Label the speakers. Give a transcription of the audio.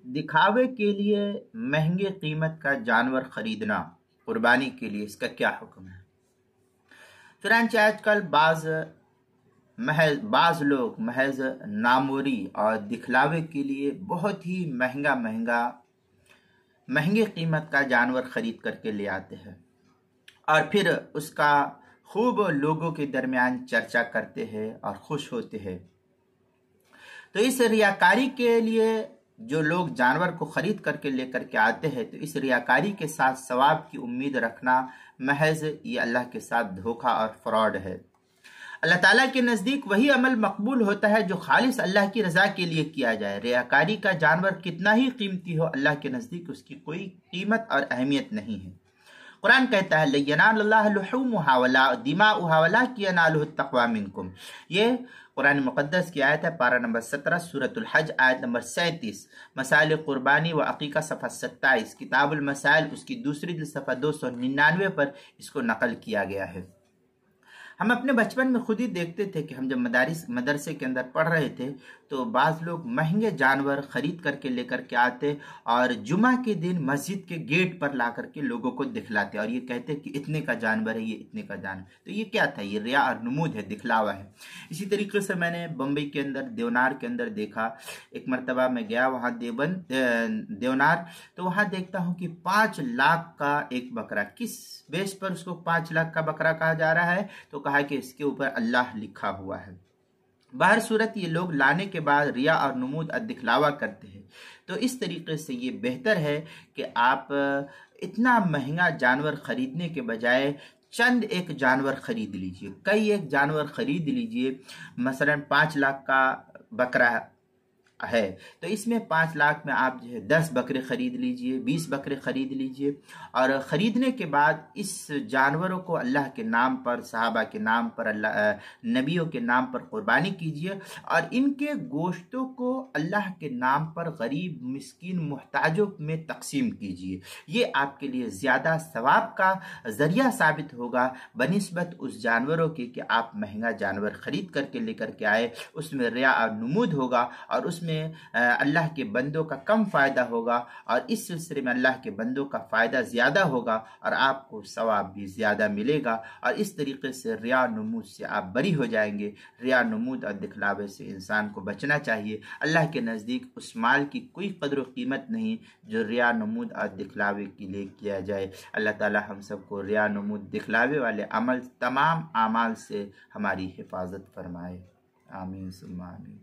Speaker 1: دکھاوے کے لیے مہنگے قیمت کا جانور خریدنا قربانی کے لیے، اس کا کیا حکم ہے؟ چنانچہ آج کل بعض لوگ محض ناموری اور دکھلاوے کے لیے بہت ہی مہنگے قیمت کا جانور خرید کر کے لے آتے ہیں، اور پھر اس کا خوب لوگوں کے درمیان چرچا کرتے ہیں اور خوش ہوتے ہیں۔ تو اس ریاکاری کے لیے جو لوگ جانور کو خرید کر کے لے کر کے آتے ہیں، تو اس ریاکاری کے ساتھ ثواب کی امید رکھنا محض یہ اللہ کے ساتھ دھوکہ اور فراڈ ہے۔ اللہ تعالیٰ کے نزدیک وہی عمل مقبول ہوتا ہے جو خالص اللہ کی رضا کے لیے کیا جائے۔ ریاکاری کا جانور کتنا ہی قیمتی ہو، اللہ کے نزدیک اس کی کوئی قیمت اور اہمیت نہیں ہے۔ قرآن کہتا ہے لَن يَنَالَ اللَّهَ لُحُومُهَا وَلَا دِمَاؤُهَا وَلَٰكِنْ يَنَالُهُ التَّقْوَىٰ مِنكُمْ۔ یہ قرآن مقدس کی آیت ہے، پارہ نمبر 17 سورۃ الحج آیت نمبر 37، مسائل قربانی و عقیقہ صفحہ 27، کتاب المسائل اس کی دوسری جلد صفحہ 299 پر اس کو نقل کیا گیا ہے۔ ہم اپنے بچپن میں خود ہی دیکھتے تھے کہ ہم جب مدرسے کے اندر پڑھ رہے تھے تو بعض لوگ مہنگے جانور خرید کر کے لے کر کے آتے اور جمعہ کے دن مسجد کے گیٹ پر لا کر کے لوگوں کو دکھلاتے اور یہ کہتے کہ اتنے کا جانور ہے، یہ اتنے کا جانور۔ تو یہ کیا تھا؟ یہ ریا اور نمود ہے، دکھلاوا ہے۔ اسی طریقے سے میں نے بمبئی کے اندر دیونار کے اندر دیکھا، ایک مرتبہ میں گیا وہاں دیونار، تو وہاں دیکھتا ہوں کہ 5 لاکھ کا ایک بکرا۔ کس بیس پر اس کو 5 لاکھ کا بکرا کہا جا رہا ہے؟ تو کہا کہ اس کے اوپر اللہ لکھا ہوا ہے۔ بہر صورت یہ لوگ لانے کے بعد ریا اور نمود اور دکھلاوا کرتے ہیں۔ تو اس طریقے سے یہ بہتر ہے کہ آپ اتنا مہنگا جانور خریدنے کے بجائے چند ایک جانور خرید لیجئے، کئی ایک جانور خرید لیجئے۔ مثلا 5 لاکھ کا بکرا ہے تو اس میں 5 لاکھ میں آپ جو ہے 10 بکرے خرید لیجئے، 20 بکرے خرید لیجئے، اور خریدنے کے بعد اس جانوروں کو اللہ کے نام پر، صحابہ کے نام پر، نبیوں کے نام پر قربانی کیجئے، اور ان کے گوشتوں کو اللہ کے نام پر غریب، مسکین، محتاجوں میں تقسیم کیجئے۔ یہ آپ کے لیے زیادہ ثواب کا ذریعہ ثابت ہوگا بنسبت اس جانوروں کے کہ آپ مہنگا جانور خرید کر کے لے کر کے آئے۔ اس میں ریا اور نمود ہوگا اور اس میں اللہ کے بندوں کا کم فائدہ ہوگا، اور اس سلسلے میں اللہ کے بندوں کا فائدہ زیادہ ہوگا اور آپ کو ثواب بھی زیادہ ملے گا، اور اس طریقے سے ریا نمود سے آپ بری ہو جائیں گے۔ ریا نمود اور دکھلاوے سے انسان کو بچنا چاہیے۔ اللہ کے نزدیک اس مال کی کوئی قدر و قیمت نہیں جو ریا نمود اور دکھلاوے کے لیے کیا جائے۔ اللہ تعالی ہم سب کو ریا نمود دکھلاوے والے تمام اعمال سے ہماری حفاظت فرمائے۔ آمین ثم آمین۔